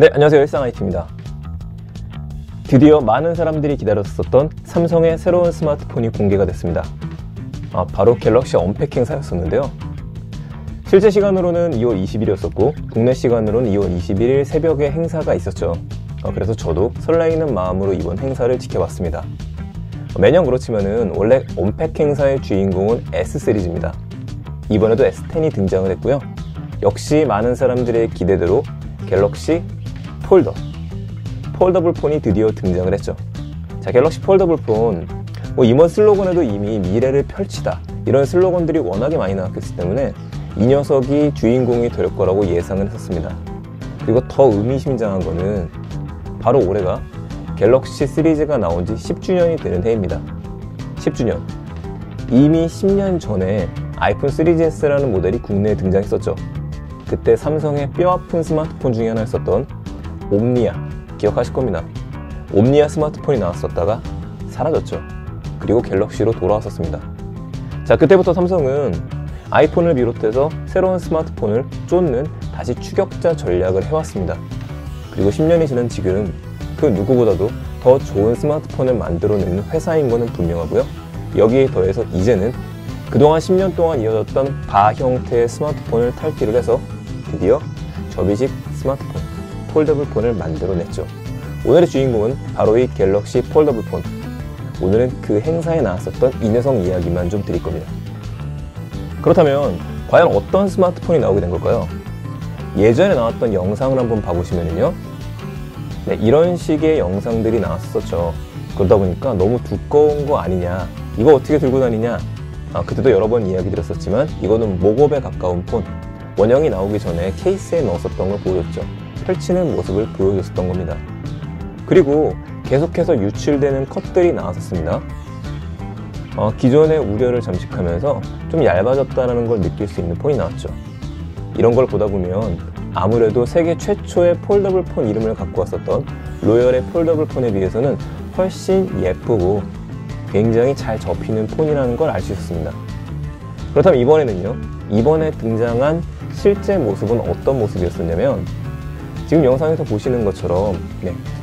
네, 안녕하세요. 일상IT입니다. 드디어 많은 사람들이 기다렸었던 삼성의 새로운 스마트폰이 공개가 됐습니다. 바로 갤럭시 언팩 행사였었는데요. 실제 시간으로는 2월 20일이었었고 국내 시간으로는 2월 21일 새벽에 행사가 있었죠. 그래서 저도 설레이는 마음으로 이번 행사를 지켜봤습니다. 매년 그렇지만은 원래 언팩 행사의 주인공은 S 시리즈입니다. 이번에도 S10이 등장을 했고요. 역시 많은 사람들의 기대대로 갤럭시 폴더블 폰이 드디어 등장을 했죠. 자, 갤럭시 폴더블 폰, 이번 슬로건에도 이미 미래를 펼치다 이런 슬로건들이 워낙에 많이 나왔기 때문에 이 녀석이 주인공이 될 거라고 예상을 했었습니다. 그리고 더 의미심장한 거는 바로 올해가 갤럭시 시리즈가 나온 지 10주년이 되는 해입니다. 10주년. 이미 10년 전에 아이폰 3GS라는 모델이 국내에 등장했었죠. 그때 삼성의 뼈아픈 스마트폰 중에 하나였었던 옴니아, 기억하실 겁니다. 옴니아 스마트폰이 나왔었다가 사라졌죠. 그리고 갤럭시로 돌아왔었습니다. 자, 그때부터 삼성은 아이폰을 비롯해서 새로운 스마트폰을 쫓는 다시 추격자 전략을 해왔습니다. 그리고 10년이 지난 지금 그 누구보다도 더 좋은 스마트폰을 만들어내는 회사인 것은 분명하고요. 여기에 더해서 이제는 그동안 10년 동안 이어졌던 바 형태의 스마트폰을 탈피를 해서 드디어 접이식 스마트폰, 폴더블 폰을 만들어냈죠. 오늘의 주인공은 바로 이 갤럭시 폴더블 폰. 오늘은 그 행사에 나왔었던 이 녀석 이야기만 좀 드릴 겁니다. 그렇다면 과연 어떤 스마트폰이 나오게 된 걸까요? 예전에 나왔던 영상을 한번 봐보시면요, 네, 이런 식의 영상들이 나왔었죠. 그러다 보니까 너무 두꺼운 거 아니냐, 이거 어떻게 들고 다니냐, 그때도 여러 번 이야기 드렸었지만 이거는 목업에 가까운 폰, 원형이 나오기 전에 케이스에 넣었었던 걸 보여줬죠. 펼치는 모습을 보여줬었던 겁니다. 그리고 계속해서 유출되는 컷들이 나왔었습니다. 기존의 우려를 잠식하면서 좀 얇아졌다는 걸 느낄 수 있는 폰이 나왔죠. 이런 걸 보다 보면 아무래도 세계 최초의 폴더블 폰 이름을 갖고 왔었던 로열의 폴더블 폰에 비해서는 훨씬 예쁘고 굉장히 잘 접히는 폰이라는 걸 알 수 있었습니다. 그렇다면 이번에는요, 이번에 등장한 실제 모습은 어떤 모습이었었냐면, 지금 영상에서 보시는 것처럼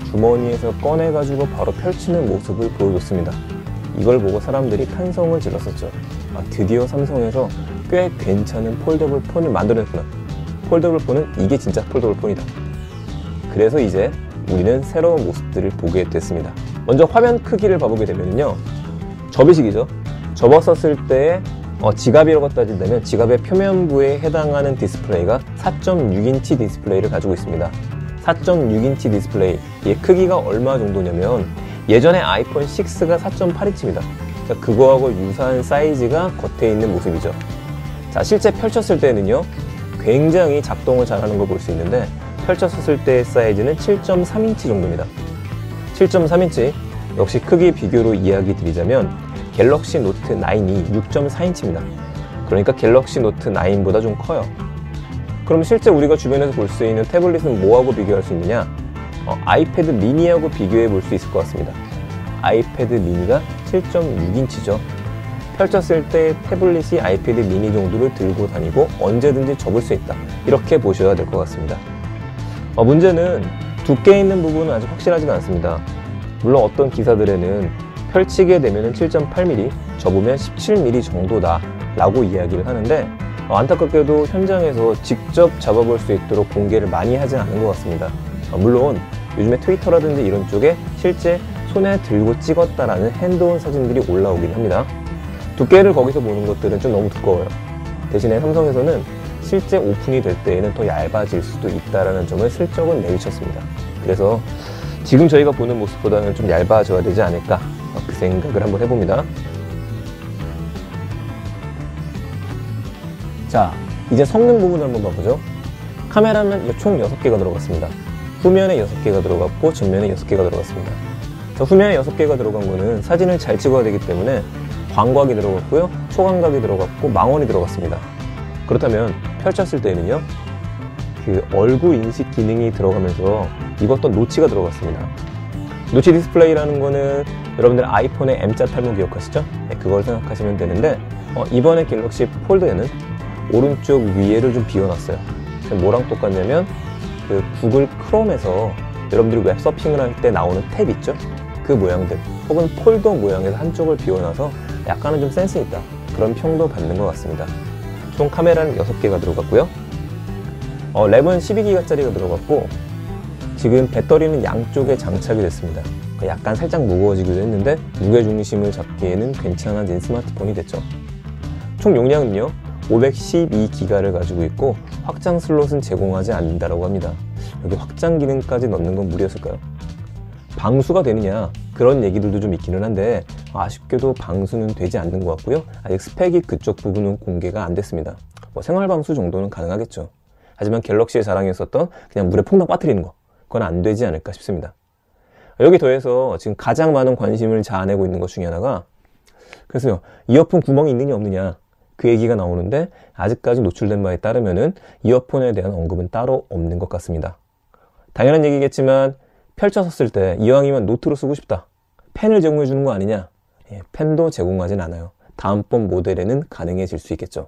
주머니에서 꺼내가지고 바로 펼치는 모습을 보여줬습니다. 이걸 보고 사람들이 탄성을 질렀었죠. 드디어 삼성에서 꽤 괜찮은 폴더블 폰을 만들어냈구나. 폴더블 폰은 이게 진짜 폴더블 폰이다. 그래서 이제 우리는 새로운 모습들을 보게 됐습니다. 먼저 화면 크기를 봐보게 되면요, 접이식이죠. 접었었을 때 지갑이라고 따진다면 지갑의 표면부에 해당하는 디스플레이가 4.6인치 디스플레이를 가지고 있습니다. 4.6인치 디스플레이, 이 크기가 얼마 정도냐면 예전에 아이폰 6가 4.8인치입니다. 그거하고 유사한 사이즈가 겉에 있는 모습이죠. 자, 실제 펼쳤을 때는요, 굉장히 작동을 잘하는 걸 볼 수 있는데 펼쳤을 때의 사이즈는 7.3인치 정도입니다. 7.3인치, 역시 크기 비교로 이야기 드리자면 갤럭시 노트 9이 6.4인치입니다. 그러니까 갤럭시 노트 9보다 좀 커요. 그럼 실제 우리가 주변에서 볼 수 있는 태블릿은 뭐하고 비교할 수 있느냐? 아이패드 미니하고 비교해 볼 수 있을 것 같습니다. 아이패드 미니가 7.6인치죠. 펼쳤을 때 태블릿이 아이패드 미니 정도를 들고 다니고 언제든지 접을 수 있다. 이렇게 보셔야 될 것 같습니다. 문제는 두께 있는 부분은 아직 확실하지가 않습니다. 물론 어떤 기사들에는 펼치게 되면 7.8mm, 접으면 17mm 정도다 라고 이야기를 하는데, 안타깝게도 현장에서 직접 잡아볼 수 있도록 공개를 많이 하지 않은 것 같습니다. 물론 요즘에 트위터라든지 이런 쪽에 실제 손에 들고 찍었다라는 핸드온 사진들이 올라오긴 합니다. 두께를 거기서 보는 것들은 좀 너무 두꺼워요. 대신에 삼성에서는 실제 오픈이 될 때에는 더 얇아질 수도 있다는 점을 슬쩍은 내비쳤습니다. 그래서 지금 저희가 보는 모습보다는 좀 얇아져야 되지 않을까, 그 생각을 한번 해봅니다. 자, 이제 성능 부분을 한번 봐보죠. 카메라는 총 6개가 들어갔습니다. 후면에 6개가 들어갔고 전면에 6개가 들어갔습니다. 자, 후면에 6개가 들어간 거는 사진을 잘 찍어야 되기 때문에 광각이 들어갔고요, 초광각이 들어갔고 망원이 들어갔습니다. 그렇다면 펼쳤을 때는요, 그 얼굴 인식 기능이 들어가면서 이것도 노치가 들어갔습니다. 노치 디스플레이라는 거는 여러분들 아이폰의 M자 탈모 기억하시죠? 네, 그걸 생각하시면 되는데, 이번에 갤럭시 폴드에는 오른쪽 위에를 좀 비워놨어요. 뭐랑 똑같냐면 그 구글 크롬에서 여러분들이 웹서핑을 할 때 나오는 탭 있죠? 그 모양들 혹은 폴더 모양에서 한쪽을 비워놔서 약간은 좀 센스 있다, 그런 평도 받는 것 같습니다. 총 카메라는 6개가 들어갔고요. 램은 12기가짜리가 들어갔고, 지금 배터리는 양쪽에 장착이 됐습니다. 약간 살짝 무거워지기도 했는데 무게중심을 잡기에는 괜찮아진 스마트폰이 됐죠. 총 용량은요 512기가를 가지고 있고, 확장 슬롯은 제공하지 않는다고 합니다. 여기 확장 기능까지 넣는 건 무리였을까요? 방수가 되느냐, 그런 얘기들도 좀 있기는 한데 아쉽게도 방수는 되지 않는 것 같고요. 아직 스펙이 그쪽 부분은 공개가 안 됐습니다. 생활 방수 정도는 가능하겠죠. 하지만 갤럭시의 자랑이었었던 그냥 물에 퐁당 빠뜨리는 거, 그건 안 되지 않을까 싶습니다. 여기 더해서 지금 가장 많은 관심을 자아내고 있는 것 중에 하나가, 그래서요, 이어폰 구멍이 있느냐 없느냐 그 얘기가 나오는데 아직까지 노출된 바에 따르면은 이어폰에 대한 언급은 따로 없는 것 같습니다. 당연한 얘기겠지만 펼쳐서 쓸 때 이왕이면 노트로 쓰고 싶다, 펜을 제공해 주는 거 아니냐? 펜도 제공하진 않아요. 다음번 모델에는 가능해질 수 있겠죠.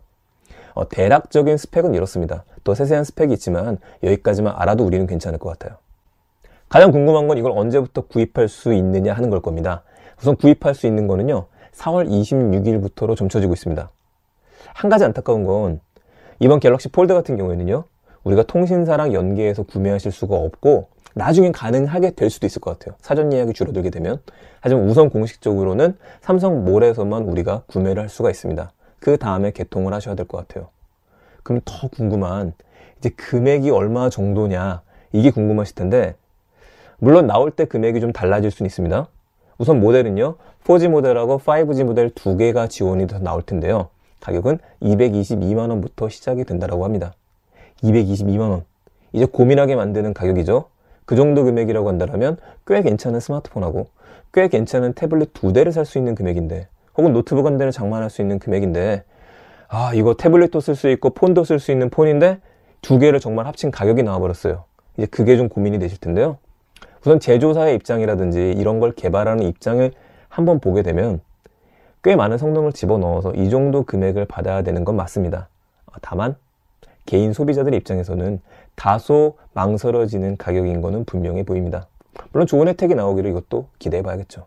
대략적인 스펙은 이렇습니다. 더 세세한 스펙이 있지만 여기까지만 알아도 우리는 괜찮을 것 같아요. 가장 궁금한 건 이걸 언제부터 구입할 수 있느냐 하는 걸 겁니다. 우선 구입할 수 있는 거는요 4월 26일부터로 점쳐지고 있습니다. 한 가지 안타까운 건 이번 갤럭시 폴드 같은 경우에는요 우리가 통신사랑 연계해서 구매하실 수가 없고, 나중엔 가능하게 될 수도 있을 것 같아요. 사전 예약이 줄어들게 되면. 하지만 우선 공식적으로는 삼성몰에서만 우리가 구매를 할 수가 있습니다. 그 다음에 개통을 하셔야 될 것 같아요. 그럼 더 궁금한 이제 금액이 얼마 정도냐, 이게 궁금하실 텐데, 물론 나올 때 금액이 좀 달라질 수는 있습니다. 우선 모델은요 4G 모델하고 5G 모델 2개가 지원이 돼서 나올 텐데요, 가격은 222만원부터 시작이 된다고 합니다. 222만원, 이제 고민하게 만드는 가격이죠. 그 정도 금액이라고 한다면 꽤 괜찮은 스마트폰하고 꽤 괜찮은 태블릿 2대를 살 수 있는 금액인데, 혹은 노트북 한 대를 장만할 수 있는 금액인데, 이거 태블릿도 쓸 수 있고 폰도 쓸 수 있는 폰인데 2개를 정말 합친 가격이 나와버렸어요. 이제 그게 좀 고민이 되실 텐데요. 우선 제조사의 입장이라든지 이런 걸 개발하는 입장을 한번 보게 되면 꽤 많은 성능을 집어넣어서 이 정도 금액을 받아야 되는 건 맞습니다. 다만 개인 소비자들의 입장에서는 다소 망설여지는 가격인 거는 분명해 보입니다. 물론 좋은 혜택이 나오기를 이것도 기대해 봐야겠죠.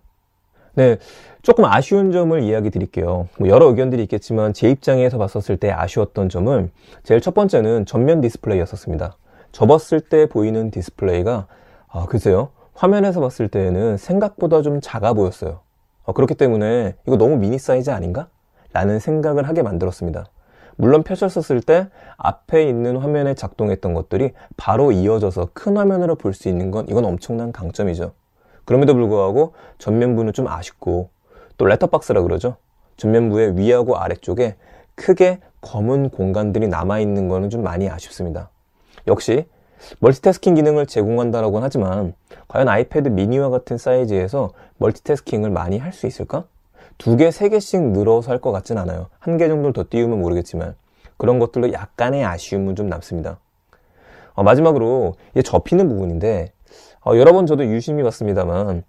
네, 조금 아쉬운 점을 이야기 드릴게요. 여러 의견들이 있겠지만 제 입장에서 봤었을 때 아쉬웠던 점은, 제일 첫 번째는 전면 디스플레이였었습니다. 접었을 때 보이는 디스플레이가 글쎄요, 화면에서 봤을 때는 생각보다 좀 작아 보였어요. 그렇기 때문에 이거 너무 미니 사이즈 아닌가? 라는 생각을 하게 만들었습니다. 물론 펼쳤었을 때 앞에 있는 화면에 작동했던 것들이 바로 이어져서 큰 화면으로 볼 수 있는 건 이건 엄청난 강점이죠. 그럼에도 불구하고 전면부는 좀 아쉽고, 또 렛터박스라 그러죠. 전면부의 위하고 아래쪽에 크게 검은 공간들이 남아있는 거는 좀 많이 아쉽습니다. 역시 멀티태스킹 기능을 제공한다고는 하지만 과연 아이패드 미니와 같은 사이즈에서 멀티태스킹을 많이 할 수 있을까? 2개, 3개씩 늘어서 할 것 같진 않아요. 1개 정도를 더 띄우면 모르겠지만 그런 것들로 약간의 아쉬움은 좀 남습니다. 마지막으로 이게 접히는 부분인데, 여러 번 저도 유심히 봤습니다만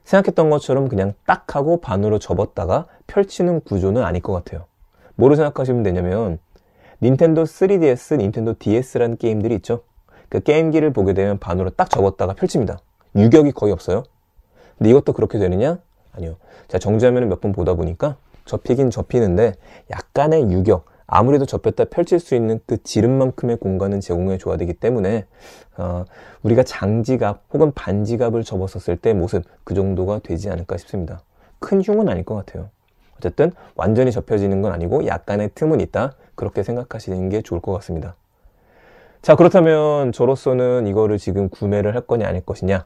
생각했던 것처럼 그냥 딱 하고 반으로 접었다가 펼치는 구조는 아닐 것 같아요. 뭐로 생각하시면 되냐면, 닌텐도 3DS, 닌텐도 DS라는 게임들이 있죠. 그 게임기를 보게 되면 반으로 딱 접었다가 펼칩니다. 유격이 거의 없어요. 근데 이것도 그렇게 되느냐? 아니요. 제가 정지화면을 몇 번 보다 보니까 접히긴 접히는데 약간의 유격, 아무래도 접혔다 펼칠 수 있는 그 지름만큼의 공간은 제공해 줘야 되기 때문에 우리가 장지갑 혹은 반지갑을 접었었을 때 모습, 그 정도가 되지 않을까 싶습니다. 큰 흉은 아닐 것 같아요. 어쨌든 완전히 접혀지는 건 아니고 약간의 틈은 있다, 그렇게 생각하시는 게 좋을 것 같습니다. 자, 그렇다면 저로서는 이거를 지금 구매를 할 거냐 아닐 것이냐,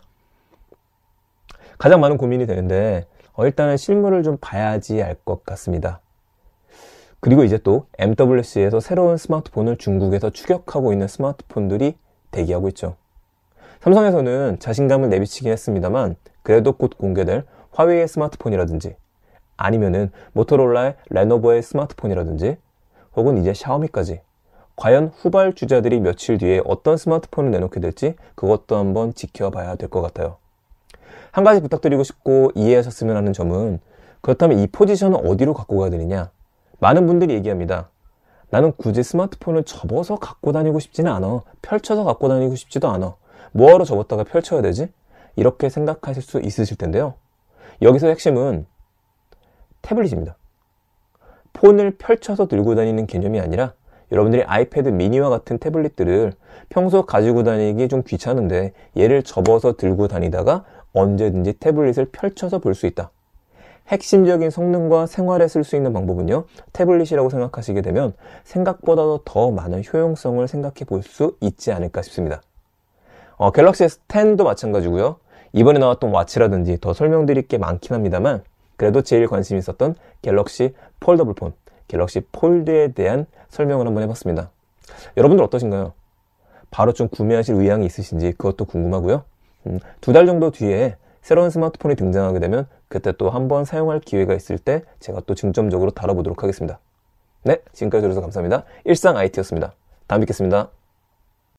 가장 많은 고민이 되는데 일단은 실물을 좀 봐야지 알 것 같습니다. 그리고 이제 또 MWC에서 새로운 스마트폰을 중국에서 추격하고 있는 스마트폰들이 대기하고 있죠. 삼성에서는 자신감을 내비치긴 했습니다만 그래도 곧 공개될 화웨이의 스마트폰이라든지, 아니면은 모토로라의 레노버의 스마트폰이라든지, 혹은 이제 샤오미까지, 과연 후발주자들이 며칠 뒤에 어떤 스마트폰을 내놓게 될지 그것도 한번 지켜봐야 될 것 같아요. 한 가지 부탁드리고 싶고 이해하셨으면 하는 점은, 그렇다면 이 포지션은 어디로 갖고 가야 되느냐? 많은 분들이 얘기합니다. 나는 굳이 스마트폰을 접어서 갖고 다니고 싶지는 않아. 펼쳐서 갖고 다니고 싶지도 않아. 뭐하러 접었다가 펼쳐야 되지? 이렇게 생각하실 수 있으실 텐데요. 여기서 핵심은 태블릿입니다. 폰을 펼쳐서 들고 다니는 개념이 아니라 여러분들이 아이패드 미니와 같은 태블릿들을 평소 가지고 다니기 좀 귀찮은데 얘를 접어서 들고 다니다가 언제든지 태블릿을 펼쳐서 볼 수 있다. 핵심적인 성능과 생활에 쓸 수 있는 방법은요, 태블릿이라고 생각하시게 되면 생각보다도 더 많은 효용성을 생각해 볼 수 있지 않을까 싶습니다. 갤럭시 S10도 마찬가지고요. 이번에 나왔던 와치라든지 더 설명드릴 게 많긴 합니다만 그래도 제일 관심 있었던 갤럭시 폴더블 폰, 갤럭시 폴드에 대한 설명을 한번 해봤습니다. 여러분들 어떠신가요? 바로 좀 구매하실 의향이 있으신지 그것도 궁금하고요. 2달 정도 뒤에 새로운 스마트폰이 등장하게 되면 그때 또 한번 사용할 기회가 있을 때 제가 또 중점적으로 다뤄보도록 하겠습니다. 네, 지금까지 들어주셔서 감사합니다. 일상 IT였습니다. 다음 뵙겠습니다.